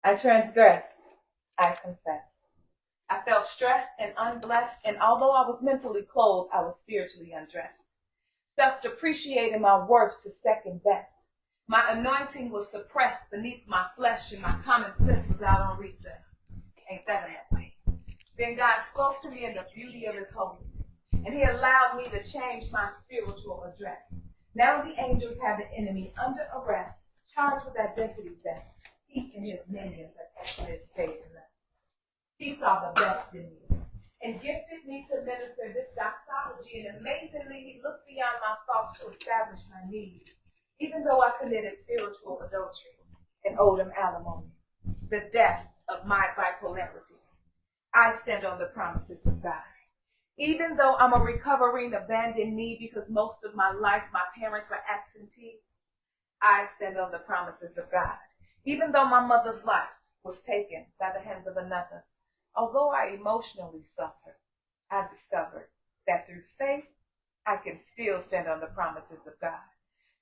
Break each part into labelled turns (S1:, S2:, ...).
S1: I transgressed, I confess. I felt stressed and unblessed, and although I was mentally clothed, I was spiritually undressed. Self-depreciating my worth to second best. My anointing was suppressed beneath my flesh, and my common sense was out on recess. Ain't that a way? Then God spoke to me in the beauty of his holiness, and he allowed me to change my spiritual address. Now the angels have the enemy under arrest, charged with identity theft. He and his minions have taken his stage left. He saw the best in me and gifted me to minister this doxology, and amazingly he looked beyond my thoughts to establish my needs, even though I committed spiritual adultery and owed him alimony, the death of my bipolarity. I stand on the promises of God. Even though I'm a recovering abandoned me because most of my life my parents were absentee, I stand on the promises of God. Even though my mother's life was taken by the hands of another, although I emotionally suffered, I discovered that through faith, I can still stand on the promises of God.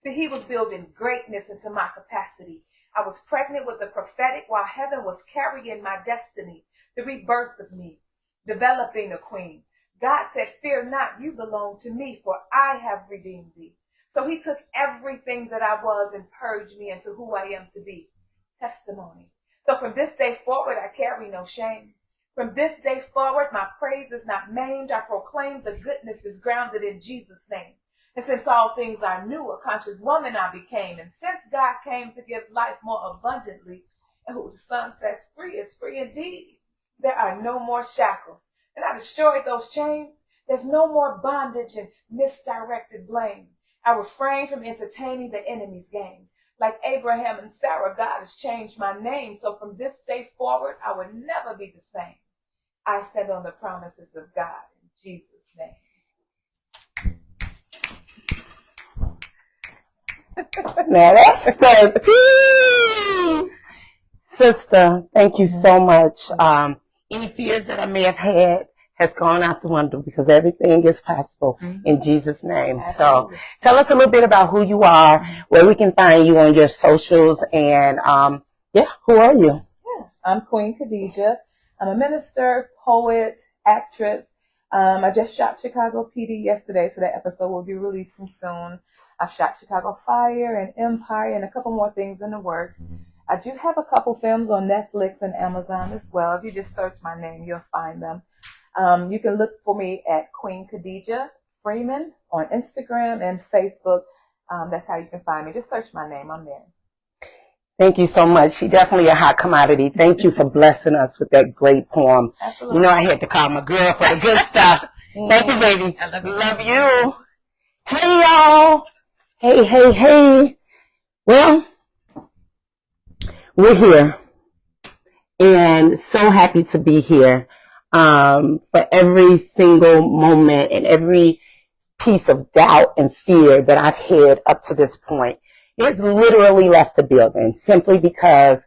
S1: See, he was building greatness into my capacity. I was pregnant with the prophetic while heaven was carrying my destiny, the rebirth of me, developing a queen. God said, fear not, you belong to me, for I have redeemed thee. So he took everything that I was and purged me into who I am to be. Testimony. So from this day forward, I carry no shame. From this day forward, my praise is not maimed. I proclaim the goodness is grounded in Jesus' name. And since all things are new, a conscious woman I became. And since God came to give life more abundantly, and who the Son sets free is free indeed, there are no more shackles. And I destroyed those chains. There's no more bondage and misdirected blame. I refrain from entertaining the enemy's games. Like Abraham and Sarah, God has changed my name. So from this day forward, I will never be the same. I stand on the promises of God in Jesus' name.
S2: Now that's the peace. Sister, thank you so much. Any fears that I may have had has gone out the window because everything is possible in Jesus' name.
S1: Absolutely.
S2: So tell us a little bit about who you are, where we can find you on your socials, and who are you?
S1: Yeah, I'm Queen Khadijah. I'm a minister, poet, actress. I just shot Chicago PD yesterday, so that episode will be releasing soon. I've shot Chicago Fire and Empire and a couple more things in the works. I do have a couple films on Netflix and Amazon as well. If you just search my name, you'll find them. You can look for me at Queen Khadijah Freeman on Instagram and Facebook. That's how you can find me. Just search my name. I'm there.
S2: Thank you so much. She's definitely a hot commodity. Thank you for blessing us with that great poem.
S1: Absolutely.
S2: You know, I had to call my girl for the good stuff. Thank you, baby.
S1: I love you.
S2: Love you. Hey, y'all. Hey. Well, we're here. And so happy to be here. For every single moment and every piece of doubt and fear that I've had up to this point. It's literally left the building simply because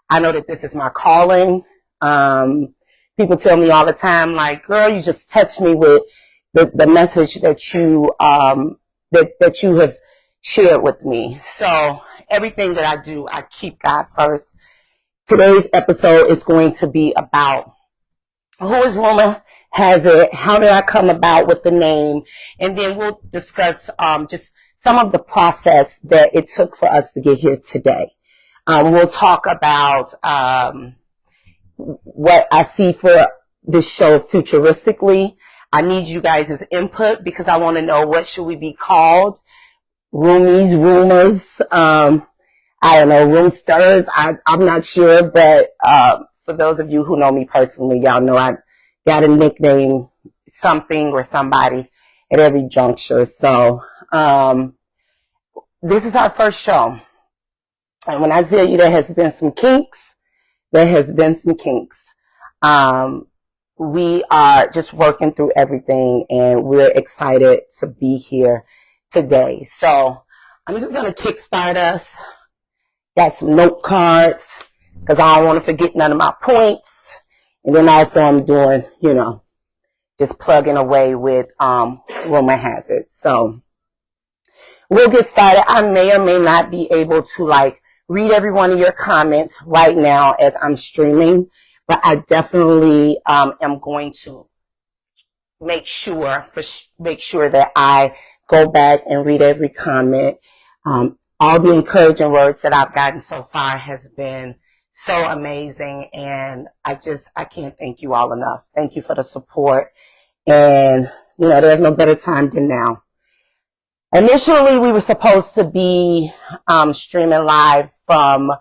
S2: I know that this is my calling. People tell me all the time, like, girl, you just touched me with the message that you that you have shared with me. So everything that I do, I keep God first. Today's episode is going to be about who is Reumah Has It, how did I come about with the name, and then we'll discuss just some of the process that it took for us to get here today. We'll talk about what I see for this show futuristically. I need you guys' input because I want to know what should we be called. Roomies, rumors, I don't know, room stirs. I'm not sure, but for those of you who know me personally, y'all know I got a nickname, something or somebody at every juncture. So this is our first show. And when I tell you there has been some kinks, there has been some kinks. We are just working through everything, and we're excited to be here today. So I'm just going to kickstart us. Got some note cards because I don't want to forget none of my points. And then also I'm doing, just plugging away with Reumah Has It. So we'll get started. I may or may not be able to read every one of your comments right now as I'm streaming, but I definitely am going to make sure that I go back and read every comment. All the encouraging words that I've gotten so far has been so amazing, and I can't thank you all enough. Thank you for the support, and there's no better time than now. Initially, we were supposed to be streaming live from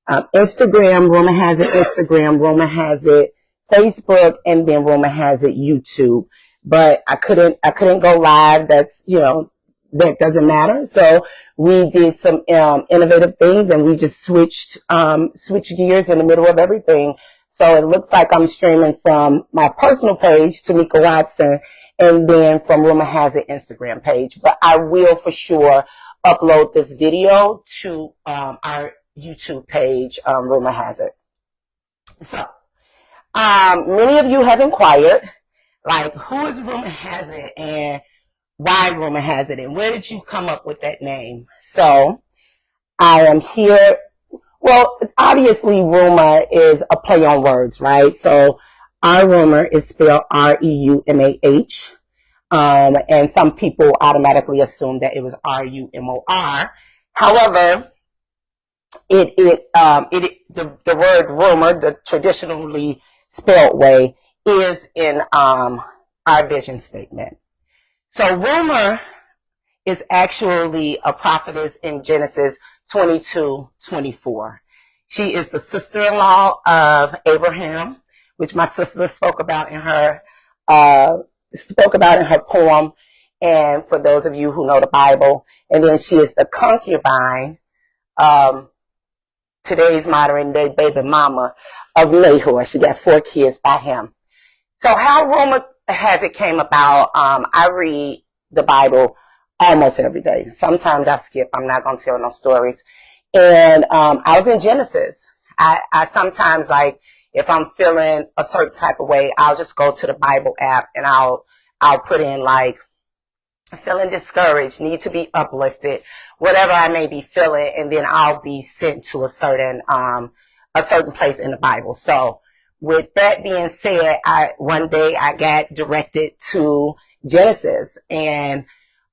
S2: Instagram. Reumah has it Instagram. Reumah has it Facebook, and then Reumah has it YouTube. But I couldn't go live. That's that doesn't matter. So we did some innovative things, and we just switched gears in the middle of everything. So it looks like I'm streaming from my personal page, Tamika Watson, and then from Reumah Has It Instagram page. But I will for sure upload this video to our YouTube page, Reumah Has It. So many of you have inquired, like, who is Reumah Has It and why Reumah Has It, and where did you come up with that name? So I am here. Well, obviously, Reumah is a play on words, right? So our Reumah is spelled R-E-U-M-A-H, and some people automatically assume that it was R-U-M-O-R. However, the word Reumah, the traditionally spelled way, is in our vision statement. So Reumah is actually a prophetess in Genesis 22:24. She is the sister-in-law of Abraham, which my sister spoke about in her poem. And for those of you who know the Bible, and then she is the concubine, today's modern day baby mama of Nahor. She got 4 kids by him. So how Reumah Has It came about, I read the Bible almost every day. Sometimes I skip. I'm not going to tell no stories. And I was in Genesis. I sometimes, like, if I'm feeling a certain type of way, I'll just go to the Bible app and I'll put in, like, feeling discouraged, need to be uplifted, whatever I may be feeling, and then I'll be sent to a certain place in the Bible. So with that being said, one day I got directed to Genesis, and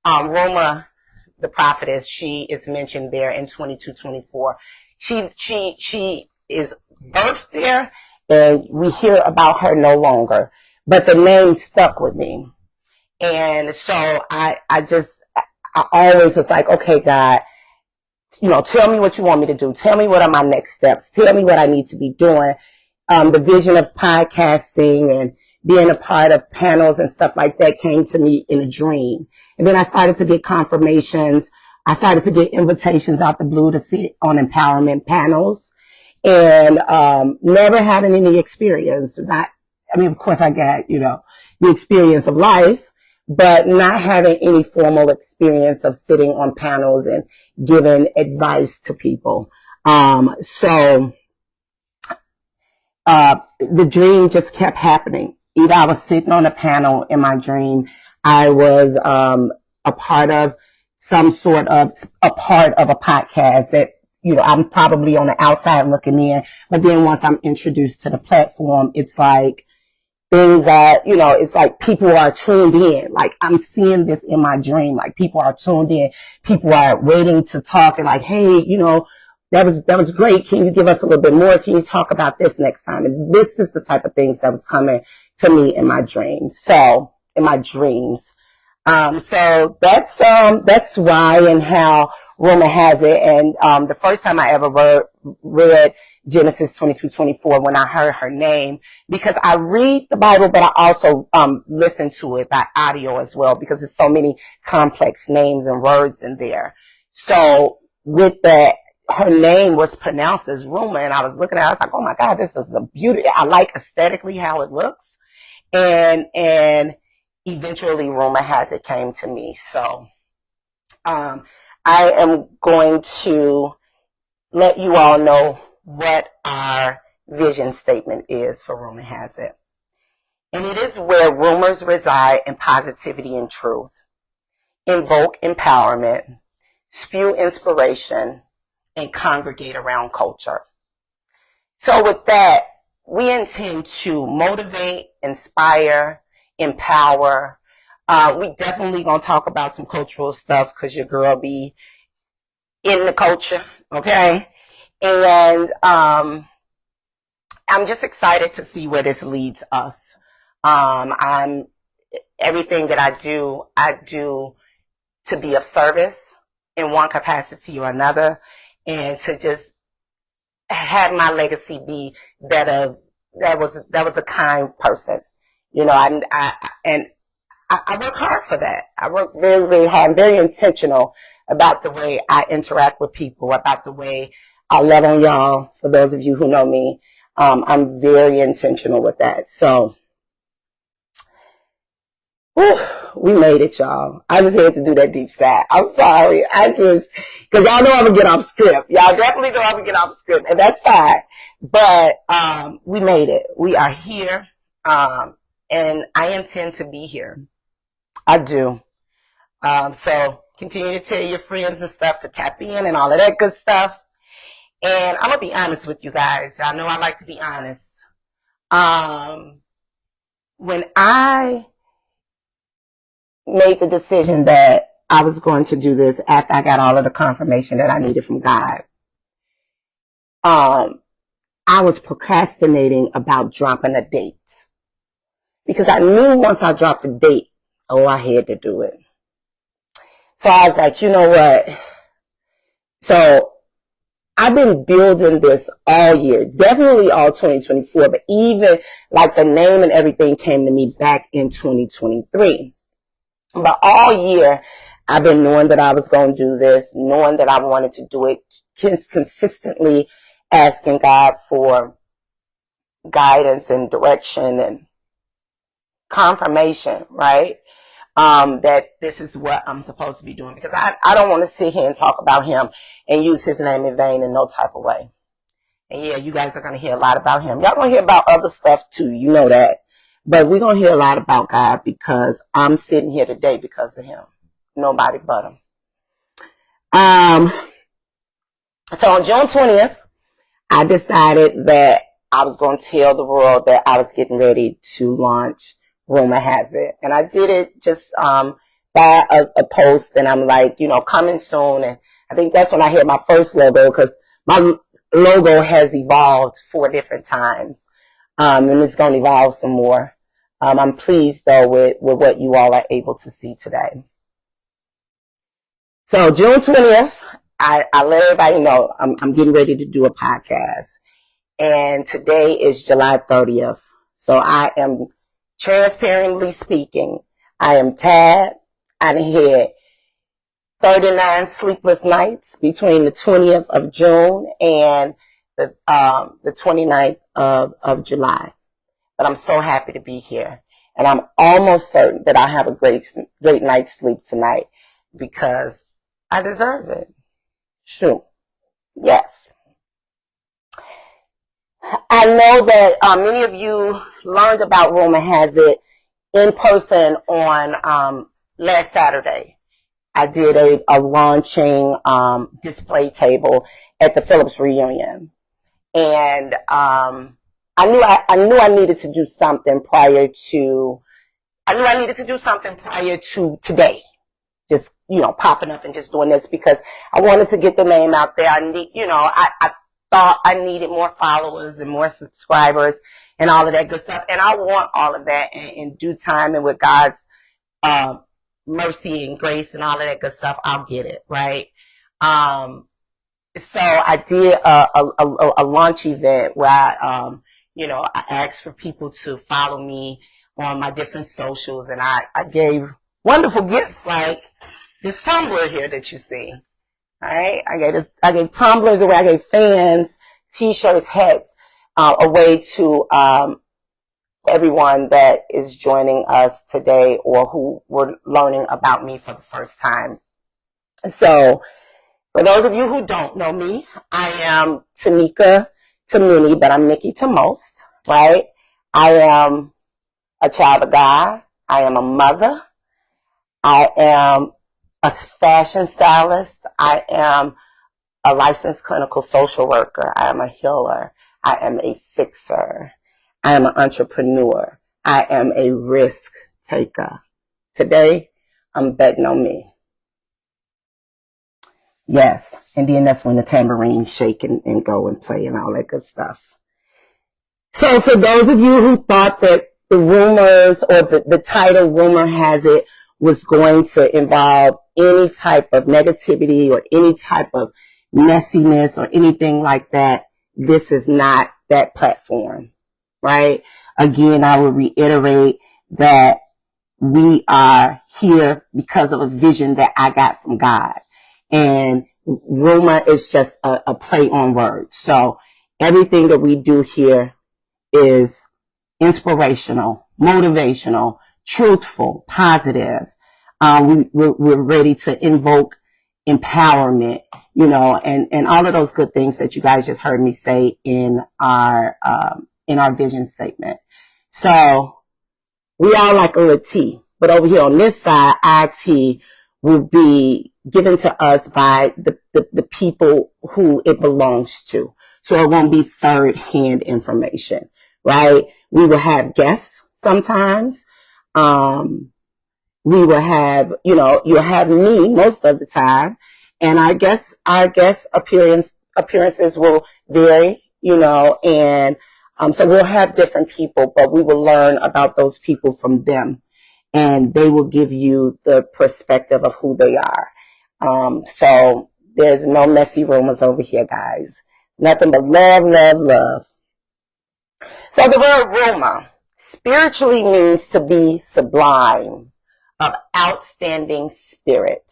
S2: Reumah, the prophetess, she is mentioned there in 22:24. She is birthed there, and we hear about her no longer, but the name stuck with me. And so I always was like, okay, God, tell me what you want me to do. Tell me what are my next steps. Tell me what I need to be doing. The vision of podcasting and being a part of panels and stuff like that came to me in a dream. And then I started to get confirmations. I started to get invitations out the blue to sit on empowerment panels, and never having any experience. Of course I got, the experience of life, but not having any formal experience of sitting on panels and giving advice to people. So the dream just kept happening. Either I was sitting on a panel in my dream, I was a part of a podcast that, I'm probably on the outside looking in, but then once I'm introduced to the platform, it's like things are, it's like people are tuned in. Like, I'm seeing this in my dream. Like, people are tuned in. People are waiting to talk and like, hey, that was great. Can you give us a little bit more? Can you talk about this next time? And this is the type of things that was coming to me in my dreams. So that's why and how Reumah Has It. And the first time I ever read Genesis 22:24 when I heard her name, because I read the Bible, but I also listen to it by audio as well, because there's so many complex names and words in there. So with that, her name was pronounced as Reumah, and I was looking at it, I was like, oh my God, this is the beauty. I like aesthetically how it looks. And eventually Reumah Has It came to me. So I am going to let you all know what our vision statement is for Reumah Has It. And it is where rumors reside in positivity and truth, invoke empowerment, spew inspiration, and congregate around culture. So with that, we intend to motivate, inspire, empower. We definitely gonna talk about some cultural stuff because your girl be in the culture, okay? And I'm just excited to see where this leads us. I'm everything that I do to be of service in one capacity or another, and to just have my legacy be that was a kind person, you know. I work hard for that. I work very, very hard. I'm very intentional about the way I interact with people, about the way I love on y'all. For those of you who know me, I'm very intentional with that. So, whew, we made it, y'all. I just had to do that deep sigh. I'm sorry. Because y'all know I'm going to get off script. Y'all definitely know I'm going to get off script, and that's fine. But we made it. We are here, and I intend to be here. I do. So continue to tell your friends and stuff to tap in and all of that good stuff. And I'm going to be honest with you guys. Y'all know I like to be honest. When I made the decision that I was going to do this after I got all of the confirmation that I needed from God, I was procrastinating about dropping a date. Because I knew once I dropped the date, I had to do it. So I was like, you know what? So I've been building this all year, definitely all 2024, but even like the name and everything came to me back in 2023. But all year, I've been knowing that I was going to do this, knowing that I wanted to do it, consistently asking God for guidance and direction and confirmation, right? That this is what I'm supposed to be doing, because I don't want to sit here and talk about him and use his name in vain in no type of way. And yeah, you guys are going to hear a lot about him. Y'all going to hear about other stuff too. You know that. But we're going to hear a lot about God because I'm sitting here today because of him. Nobody but him. So on June 20th, I decided that I was going to tell the world that I was getting ready to launch Reumah Has It. And I did it just by a post, and I'm like, you know, coming soon. And I think that's when I had my first logo, because my logo has evolved 4 different times. And it's going to evolve some more. I'm pleased, though, with what you all are able to see today. So June 20th, I let everybody know I'm getting ready to do a podcast. And today is July 30th. So I am, transparently speaking, I am tired. I had 39 sleepless nights between the 20th of June and the 29th of July. But I'm so happy to be here. And I'm almost certain that I'll have a great night's sleep tonight because I deserve it. Sure. Yes. I know that many of you learned about Reumah Has It in person on last Saturday. I did a launching display table at the Phillips reunion, and I knew I needed to do something prior to. I knew I needed to do something prior to today. Just, you know, popping up and just doing this because I wanted to get the name out there. I thought I needed more followers and more subscribers and all of that good stuff. And I want all of that in due time, and with God's mercy and grace and all of that good stuff, I'll get it, right? So I did a launch event where I asked for people to follow me on my different socials, and I gave wonderful gifts like this tumbler here that you see. All right, I gave tumblers away. I gave fans, t-shirts, hats away to everyone that is joining us today or who were learning about me for the first time. So, for those of you who don't know me, I am Tamika to many, but I'm Nikki to most, right? I am a child of God. I am a mother. I am a fashion stylist. I am a licensed clinical social worker. I am a healer. I am a fixer. I am an entrepreneur. I am a risk taker. Today, I'm betting on me. Yes. And then that's when the tambourines shake and go and play and all that good stuff. So for those of you who thought that the rumors or the title Rumor Has It was going to involve any type of negativity or any type of messiness or anything like that, this is not that platform, right? Again, I will reiterate that we are here because of a vision that I got from God. And rumor is just a play on words. So everything that we do here is inspirational, motivational, truthful, positive. We're ready to invoke empowerment, and all of those good things that you guys just heard me say in our vision statement. So we all like a little tea, but over here on this side, our tea will be given to us by the people who it belongs to. So it won't be third-hand information, right? We will have guests sometimes. We will have, you'll have me most of the time. And our guest appearances will vary, and so we'll have different people, but we will learn about those people from them, and they will give you the perspective of who they are. So there's no messy rumors over here, guys. Nothing but love, love, love. So the word Reumah spiritually means to be sublime, of outstanding spirit,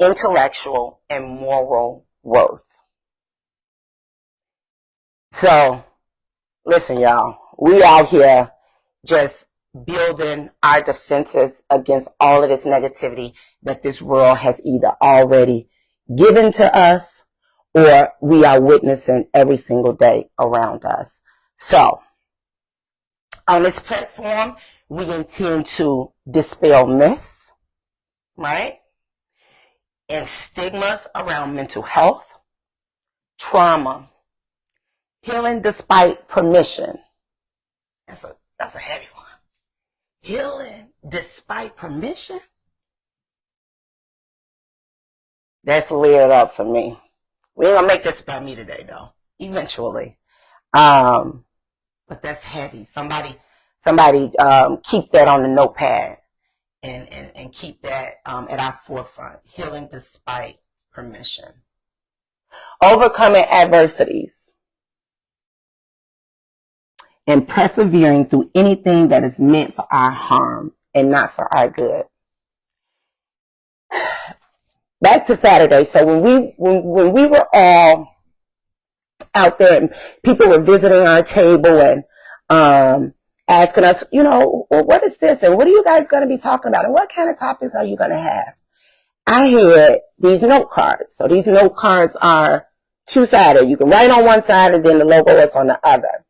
S2: intellectual, and moral worth. So listen, y'all, we out here just building our defenses against all of this negativity that this world has either already given to us or we are witnessing every single day around us. So on this platform, we intend to dispel myths, right? And stigmas around mental health, trauma, healing despite permission. That's a heavy one. Healing despite permission? That's layered up for me. We ain't gonna make this about me today, though. Eventually. But that's heavy. Somebody keep that on the notepad and keep that at our forefront. Healing despite permission. Overcoming adversities and persevering through anything that is meant for our harm and not for our good. Back to Saturday. So when we were all out there and people were visiting our table and asking us, well, what is this and what are you guys going to be talking about and what kind of topics are you going to have? I had these note cards. So these note cards are two-sided. You can write on one side and then the logo is on the other.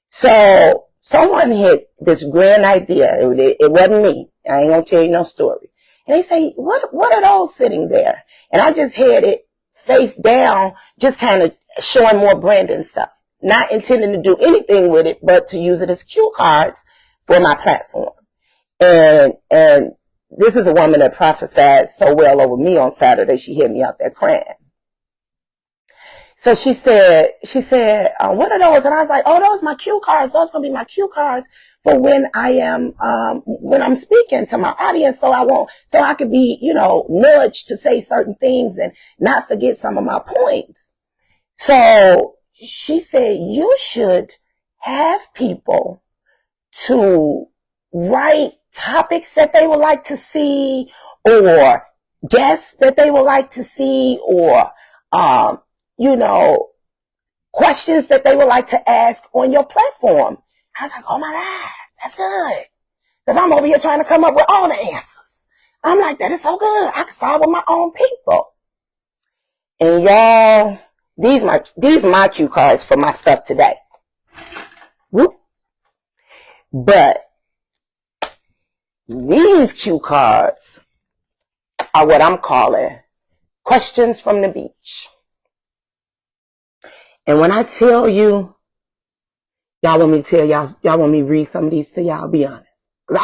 S2: So someone had this grand idea. It wasn't me. I ain't going to tell you no story. And they say, what are those sitting there? And I just had it face down, just kind of showing more branding stuff. Not intending to do anything with it, but to use it as cue cards for my platform. And this is a woman that prophesied so well over me on Saturday. She had me out there crying. So she said, what are those? And I was like, oh, those are my cue cards. Those are going to be my cue cards for when when I'm speaking to my audience. So I could be, nudged to say certain things and not forget some of my points. So she said, you should have people to write topics that they would like to see or guests that they would like to see or, questions that they would like to ask on your platform. I was like, oh my God, that's good. Because I'm over here trying to come up with all the answers. I'm like, that is so good. I can solve with my own people. And y'all, these are my cue cards for my stuff today. Whoop. But these cue cards are what I'm calling Questions from the beach. And when I tell you, y'all want me to tell y'all want me to read some of these to y'all, be honest. Cause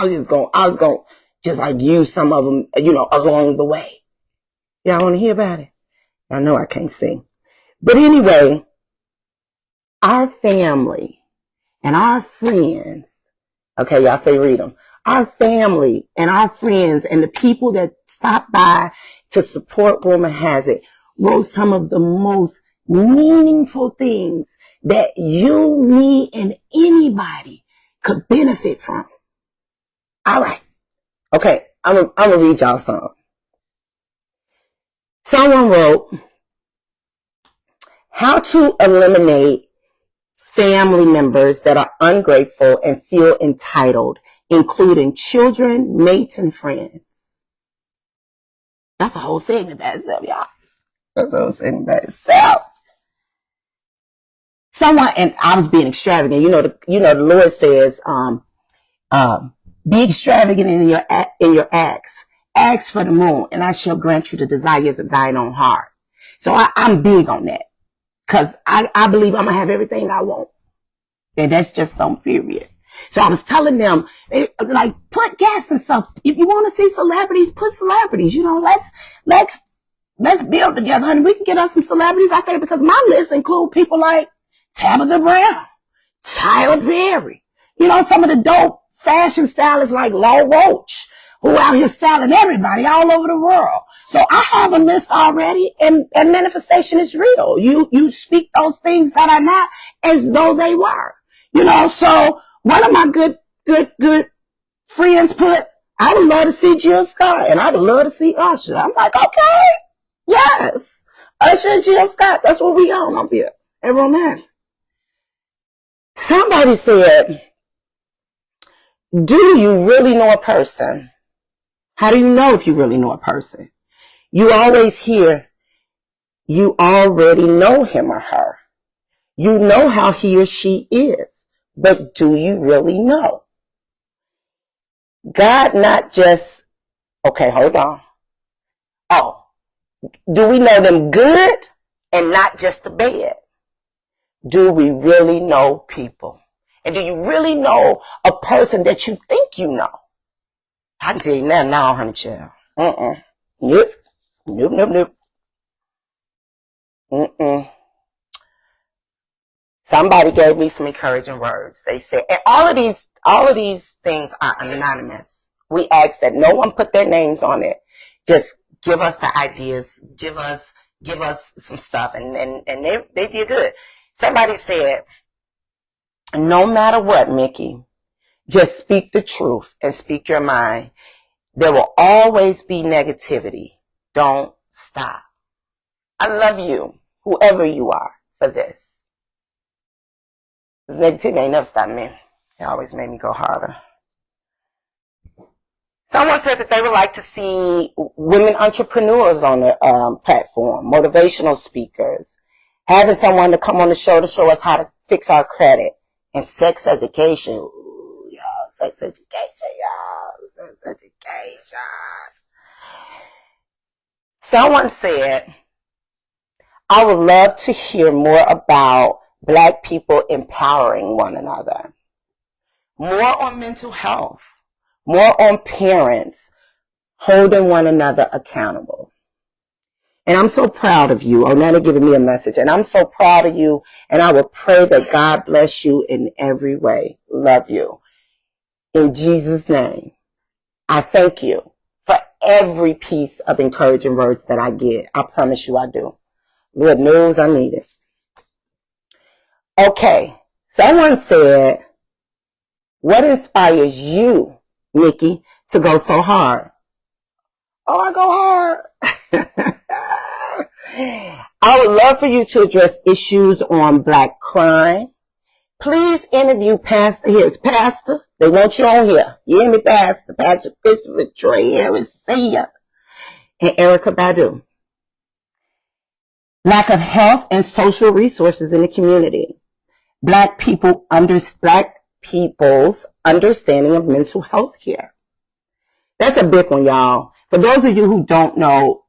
S2: I was going to just like use some of them, along the way. Y'all want to hear about it? I know I can't sing. But anyway, our family and our friends, okay, y'all say read them. Our family and our friends and the people that stop by to support Reumah Has It wrote some of the most meaningful things that you, me, and anybody could benefit from. All right. Okay, I'm gonna read y'all some. Someone wrote, how to eliminate family members that are ungrateful and feel entitled, including children, mates, and friends. That's a whole segment by itself, y'all. That's a whole segment by itself. Someone, and I was being extravagant. The Lord says, be extravagant in your acts. Ask for the moon, and I shall grant you the desires of thine own heart. So I'm big on that. Because I believe I'm going to have everything I want. And that's just on period. So I was telling them, like, put guests and stuff. If you want to see celebrities, put celebrities. Let's build together, honey. We can get us some celebrities. I say because my list include people like Tabitha Brown, Tyler Perry. Some of the dope fashion stylists like Law Roach, who out here styling everybody all over the world. So I have a list already, and manifestation is real. You speak those things that are not as though they were. So one of my good friends put, I would love to see Jill Scott, and I would love to see Usher. I'm like, okay, yes. Usher and Jill Scott, that's what we on up here. Everyone has. Somebody said, do you really know a person? How do you know if you really know a person? You always hear, you already know him or her. You know how he or she is, but do you really know? God not just, okay, hold on. Oh, do we know them good and not just the bad? Do we really know people? And do you really know a person that you think you know? I can tell you now, honey child. Nope. Somebody gave me some encouraging words. They said, and all of these things are anonymous. We ask that no one put their names on it. Just give us the ideas. Give us some stuff. And they did good. Somebody said, no matter what, Mickey, just speak the truth and speak your mind. There will always be negativity. Don't stop. I love you, whoever you are, for this. This negativity ain't never stopped me. It always made me go harder. Someone said that they would like to see women entrepreneurs on the platform, motivational speakers, having someone to come on the show to show us how to fix our credit, and sex education. Ooh, y'all, sex education, y'all. Sex education. Someone said, I would love to hear more about Black people empowering one another. More on mental health. More on parents holding one another accountable. And I'm so proud of you. Onana giving me a message. And I'm so proud of you. And I will pray that God bless you in every way. Love you. In Jesus' name, I thank you for every piece of encouraging words that I get. I promise you I do. Lord knows I need it. Okay. Someone said, what inspires you, Nikki, to go so hard? Oh, I go hard. I would love for you to address issues on Black crime. Please interview Pastor. Here's Pastor. They want you on here. You hear me, Pastor? Pastor Christopher, Trey Harris, Senior, and Erica Badu. Lack of health and social resources in the community. Black people's understanding of mental health care. That's a big one, y'all. For those of you who don't know,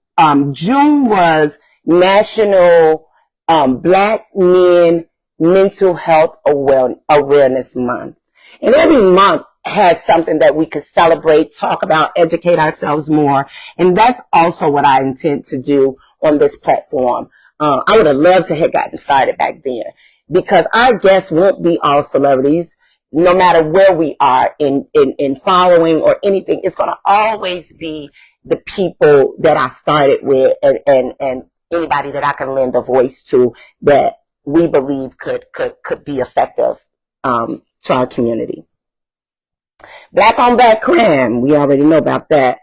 S2: June was National Black Men Mental Health Awareness Month. And every month has something that we could celebrate, talk about, educate ourselves more. And that's also what I intend to do on this platform. I would have loved to have gotten started back then, because our guests won't be all celebrities. No matter where we are in following or anything, it's going to always be the people that I started with, and anybody that I can lend a voice to that we believe could be effective to our community. Black on Black crime, we already know about that.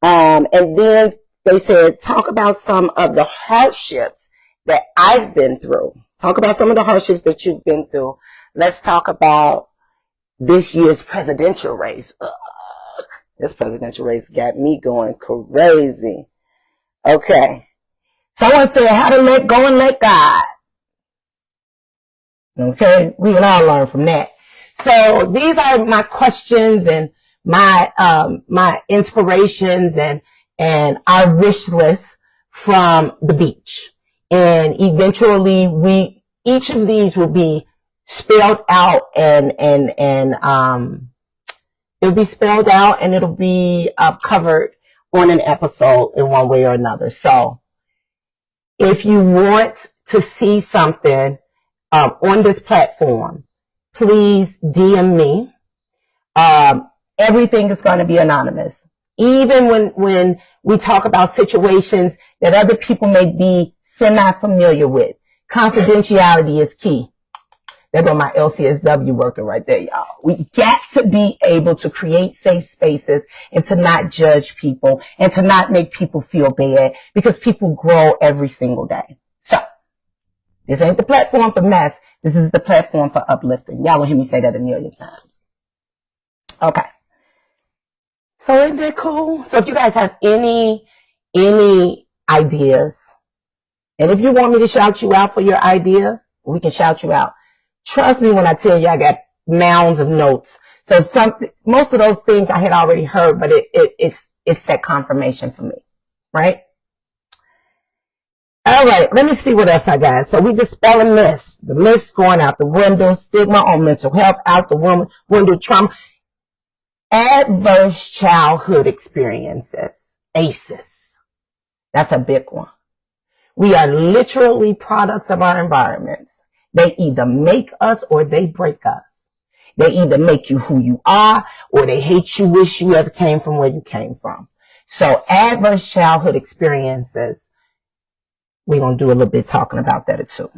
S2: And then they said, talk about some of the hardships that I've been through. Talk about some of the hardships that you've been through. Let's talk about this year's presidential race. This presidential race got me going crazy. Okay. Someone said how to let go and let God. Okay. We can all learn from that. So these are my questions and my inspirations and our wish list from the beach. And eventually each of these will be spelled out and it'll be spelled out and it'll be covered on an episode in one way or another. So if you want to see something on this platform, please DM me. Everything is going to be anonymous. Even when we talk about situations that other people may be semi-familiar with, confidentiality is key. There go my LCSW working right there, y'all. We got to be able to create safe spaces and to not judge people and to not make people feel bad, because people grow every single day. So, this ain't the platform for mess. This is the platform for uplifting. Y'all will hear me say that a million times. Okay. So isn't that cool? So if you guys have any ideas, and if you want me to shout you out for your idea, we can shout you out. Trust me when I tell you I got mounds of notes. So most of those things I had already heard, but it's that confirmation for me, right? All right, let me see what else I got. So we dispelling myths. The myths going out the window, stigma on mental health out the window, trauma, adverse childhood experiences, ACEs. That's a big one. We are literally products of our environments. They either make us or they break us. They either make you who you are or they hate you, wish you ever came from where you came from. So adverse childhood experiences, we're going to do a little bit talking about that too.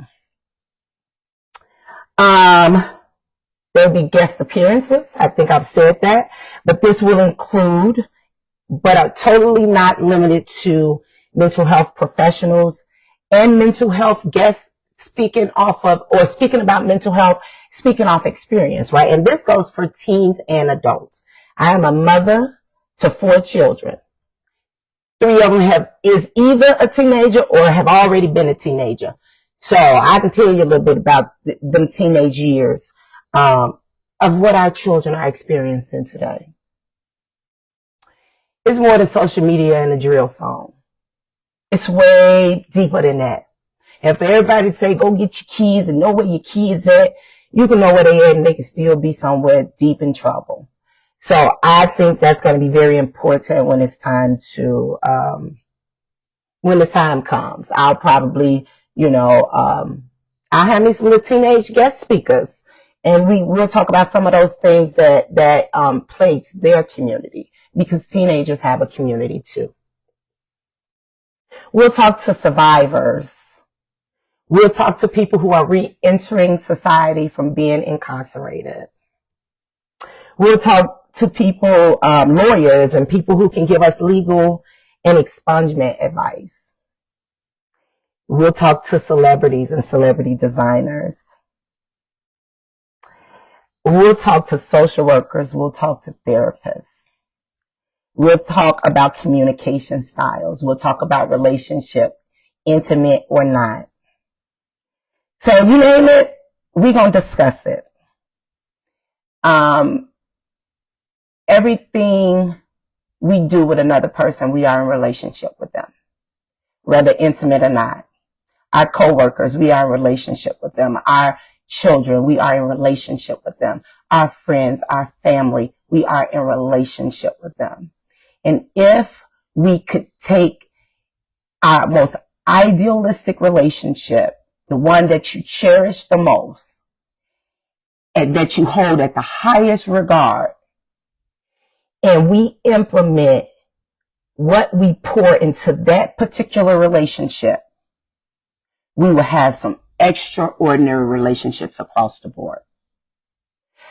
S2: There'll be guest appearances. I think I've said that, but this will include, but are totally not limited to, mental health professionals and mental health guests speaking about mental health, speaking off experience, right? And this goes for teens and adults. I am a mother to 4 children. 3 of them is either a teenager or have already been a teenager. So I can tell you a little bit about them teenage years, of what our children are experiencing today. It's more than social media and a drill song. It's way deeper than that. And for everybody to say, go get your kids and know where your kids at, you can know where they at and they can still be somewhere deep in trouble. So I think that's going to be very important when it's time to, when the time comes. I'll probably, I'll have me some little teenage guest speakers, and we'll talk about some of those things that plagues their community, because teenagers have a community too. We'll talk to survivors. We'll talk to people who are re-entering society from being incarcerated. We'll talk to people, lawyers and people who can give us legal and expungement advice. We'll talk to celebrities and celebrity designers. We'll talk to social workers. We'll talk to therapists. We'll talk about communication styles. We'll talk about relationship, intimate or not. So you name it, we're going to discuss it. Everything we do with another person, we are in relationship with them. whether intimate or not. Our coworkers, we are in relationship with them. Our children, we are in relationship with them. Our friends, our family, we are in relationship with them. And if we could take our most idealistic relationship, the one that you cherish the most, and that you hold at the highest regard, and we implement what we pour into that particular relationship, we will have some extraordinary relationships across the board.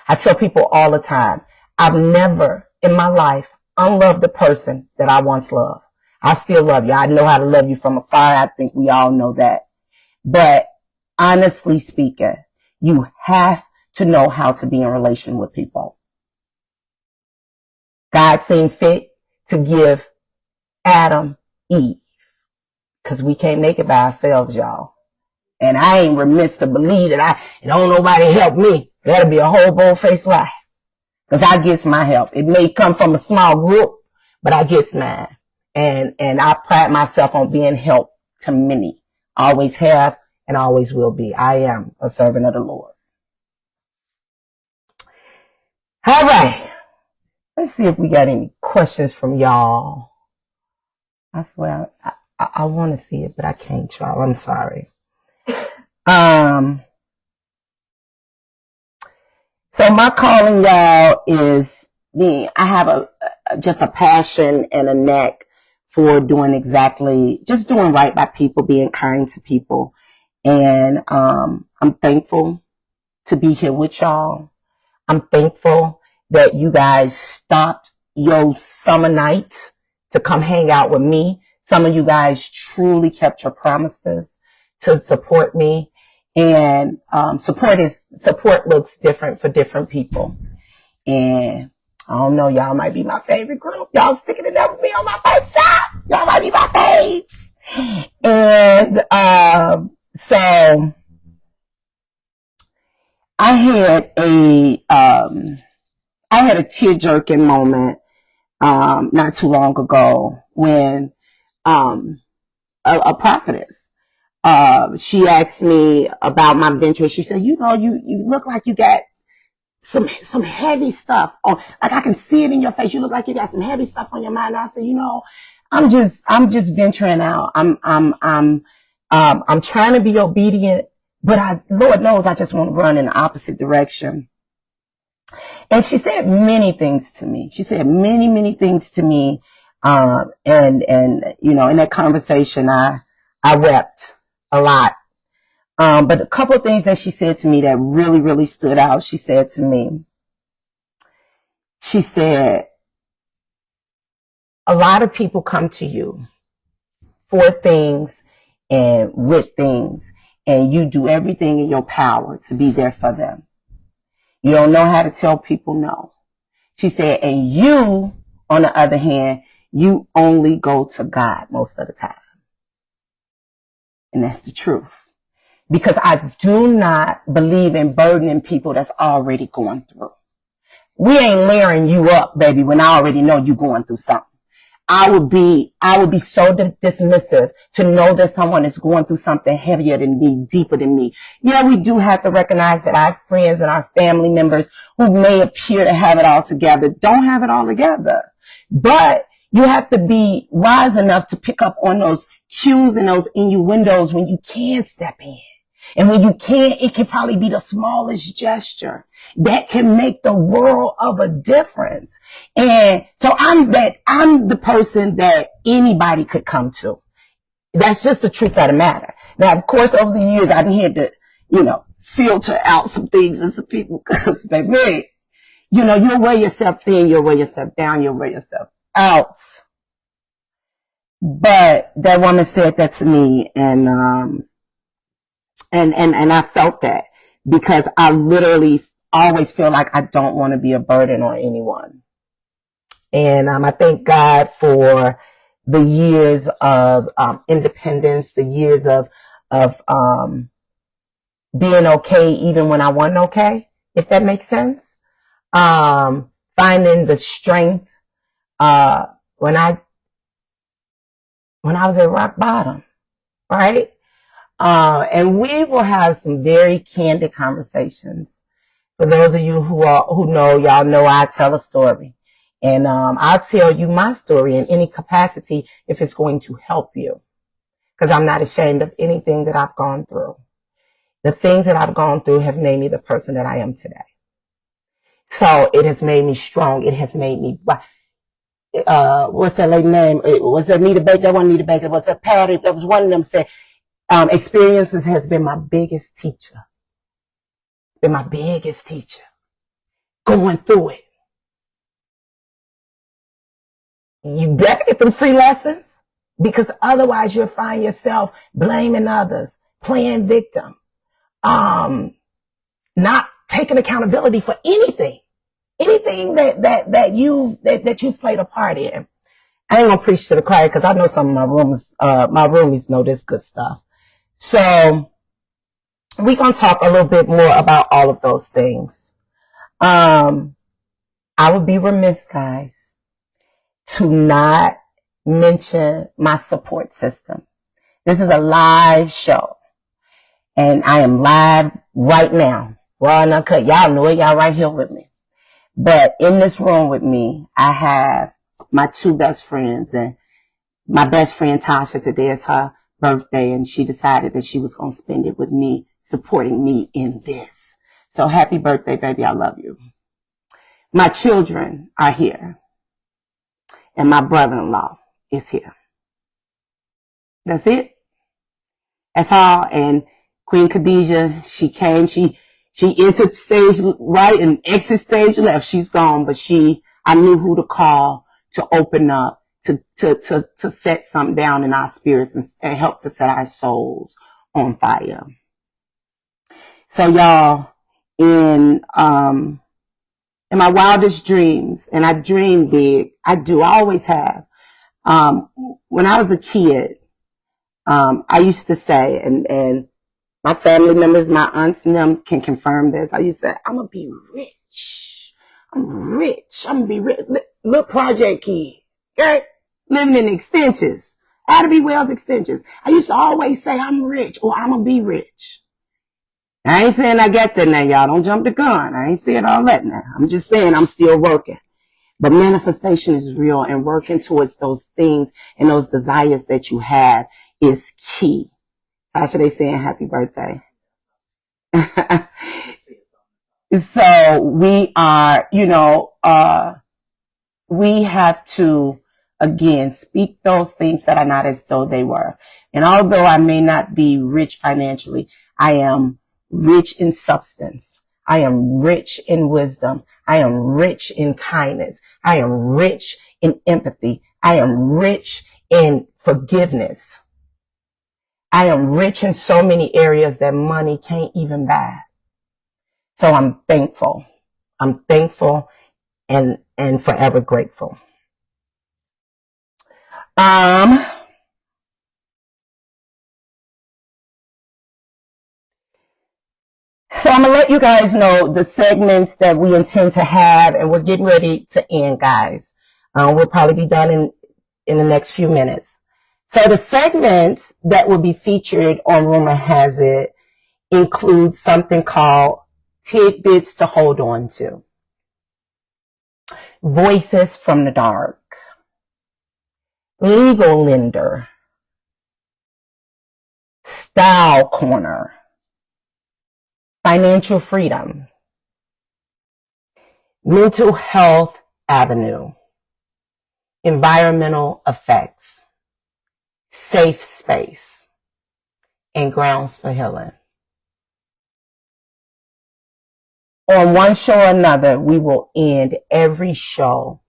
S2: I tell people all the time, I've never in my life unloved a person that I once loved. I still love you. I know how to love you from afar. I think we all know that. But honestly speaking, you have to know how to be in relation with people. God seemed fit to give Adam Eve, because we can't make it by ourselves, y'all. And I ain't remiss to believe that don't nobody help me. That'll be a whole bold-faced lie. Because I gets my help. It may come from a small group, but I gets mine. And I pride myself on being help to many. Always have and always will be. I am a servant of the Lord. All right. Let's see if we got any questions from y'all. I swear, I want to see it, but I can't, y'all. I'm sorry. So my calling, y'all, is me. I have just a passion and a knack for doing just doing right by people, being kind to people. And I'm thankful to be here with y'all. I'm thankful that you guys stopped your summer night to come hang out with me. Some of you guys truly kept your promises to support me. And support looks different for different people. And I don't know, y'all might be my favorite group. Y'all sticking it up with me on my first job. Y'all might be my faves. And so I had a tear-jerking moment not too long ago when a prophetess, she asked me about my venture. She said, you look like you got some heavy stuff on, like I can see it in your face. You look like you got some heavy stuff on your mind. And I said, I'm just venturing out. I'm trying to be obedient, but Lord knows I just want to run in the opposite direction. And she said many things to me. She said many, many things to me. And in that conversation, I wept a lot. But a couple of things that she said to me that really, really stood out. She said, a lot of people come to you for things and with things, and you do everything in your power to be there for them. You don't know how to tell people no. She said, and you, on the other hand, you only go to God most of the time. And that's the truth. Because I do not believe in burdening people that's already going through. We ain't layering you up, baby, when I already know you going through something. I would be so dismissive to know that someone is going through something heavier than me, deeper than me. Yeah, we do have to recognize that our friends and our family members who may appear to have it all together don't have it all together. But you have to be wise enough to pick up on those cues and those innuendos when you can step in. And when you can't, it can probably be the smallest gesture that can make the world of a difference. And so I'm the person that anybody could come to. That's just the truth of the matter. Now, of course, over the years, I've had to, filter out some things and some people, because, baby, you'll wear yourself thin, you'll wear yourself down, you'll wear yourself out. But that woman said that to me, and I felt that, because I literally always feel like I don't want to be a burden on anyone. And I thank God for the years of independence, the years of being okay even when I wasn't okay, if that makes sense. Finding the strength when I was at rock bottom. right? And we will have some very candid conversations. For those of you who know, y'all know I tell a story. And I'll tell you my story in any capacity if it's going to help you. Because I'm not ashamed of anything that I've gone through. The things that I've gone through have made me the person that I am today. So it has made me strong. It has made me, what's that lady name? Was that Nita Baker? That wasn't Nita Baker. Was that Patty? That was one of them said, experiences has been my biggest teacher. Been my biggest teacher. Going through it. You better get them free lessons, because otherwise you'll find yourself blaming others, playing victim, not taking accountability for anything that you've played a part in. I ain't gonna preach to the choir because I know some of my roomies know this good stuff. So we're gonna talk a little bit more about all of those things. I would be remiss, guys, to not mention my support system. This is a live show, and I am live right now. Raw and uncut. Y'all know it. Y'all right here with me. But in this room with me, I have my two best friends, and my best friend Tasha, today is her birthday, and she decided that she was going to spend it with me, supporting me in this. So happy birthday, baby. I love you. My children are here, and my brother-in-law is here. That's it. That's all. And Queen Khadijah, she came, she entered stage right and exit stage left. She's gone, but I knew who to call to open up, to set something down in our spirits and help to set our souls on fire. So y'all, in my wildest dreams, and I dream big, I always have. When I was a kid, I used to say, and my family members, my aunts and them can confirm this. I used to say, I'm going to be rich. I'm rich. I'm going to be rich. Little project kid. Okay? Living in extensions. Ada B. Wells extensions. I used to always say, I'm rich, or I'm going to be rich. I ain't saying I got that now, y'all. Don't jump the gun. I ain't saying all that now. I'm just saying I'm still working. But manifestation is real, and working towards those things and those desires that you have is key. Tasha, they saying happy birthday. So we are, we have to, again, speak those things that are not as though they were. And although I may not be rich financially, I am rich in substance. I am rich in wisdom. I am rich in kindness. I am rich in empathy. I am rich in forgiveness. I am rich in so many areas that money can't even buy. So I'm thankful. I'm thankful and forever grateful. So I'm going to let you guys know the segments that we intend to have, and we're getting ready to end, guys. We'll probably be done in the next few minutes. So the segments that will be featured on Rumor Has It include something called Tidbits to Hold On To, Voices from the Dark, Legal Lender, Style Corner, Financial Freedom, Mental Health Avenue, Environmental Effects, Safe Space, and Grounds for Healing. On one show or another, we will end every show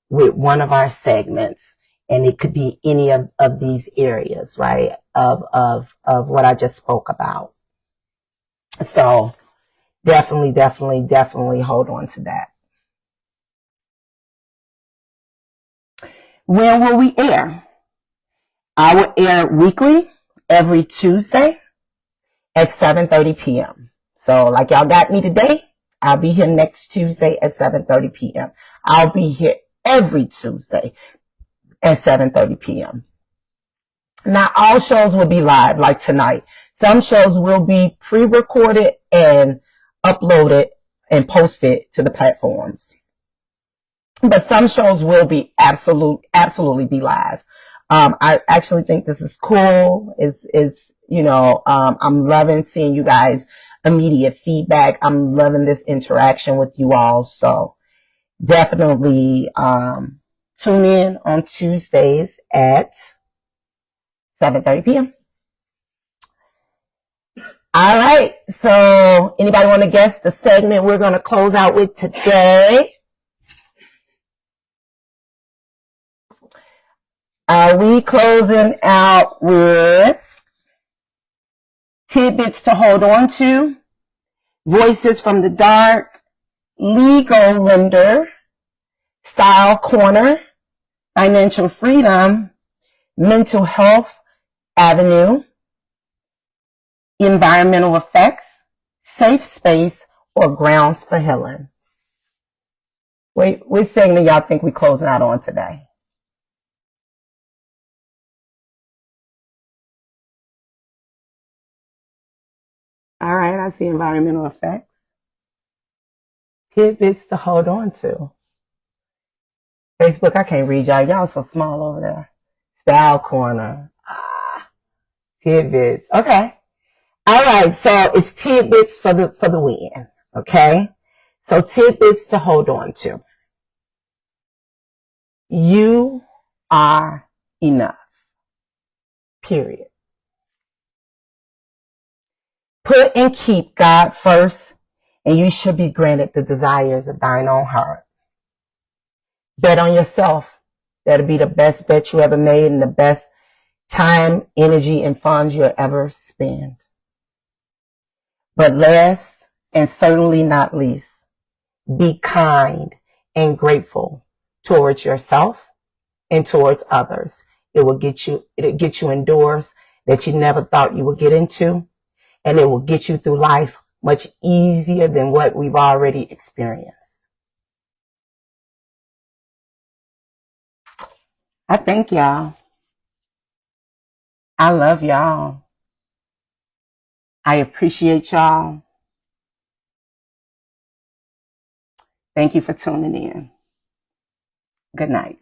S2: with one of our segments, and it could be any of these areas, right, of what I just spoke about. So definitely hold on to that. When will we air? I will air weekly, every Tuesday at 7:30 p.m. So like y'all got me today, I'll be here next Tuesday at 7:30 p.m. I'll be here every Tuesday at 7:30 p.m. Not all shows will be live like tonight. Some shows will be pre-recorded and uploaded and posted to the platforms. But some shows will be absolutely be live. I actually think this is cool. It's I'm loving seeing you guys immediate feedback. I'm loving this interaction with you all. So definitely tune in on Tuesdays at 7:30 p.m. All right. So anybody want to guess the segment we're going to close out with today? Are we closing out with tidbits to hold on to, voices from the dark, legal lender, style corner, financial freedom, mental health avenue, environmental effects, safe space, or grounds for healing? Which segment y'all think we closing out on today? All right, I see environmental effects. Tidbits to hold on to. Facebook, I can't read y'all. Y'all so small over there. Style corner. Tidbits. Okay. All right, so it's tidbits for the win. Okay? So tidbits to hold on to. You are enough. Period. Put and keep God first, and you should be granted the desires of thine own heart. Bet on yourself. That'll be the best bet you ever made and the best time, energy, and funds you'll ever spend. But last, and certainly not least, be kind and grateful towards yourself and towards others. It'll get you indoors that you never thought you would get into, and it will get you through life much easier than what we've already experienced. I thank y'all. I love y'all. I appreciate y'all. Thank you for tuning in. Good night.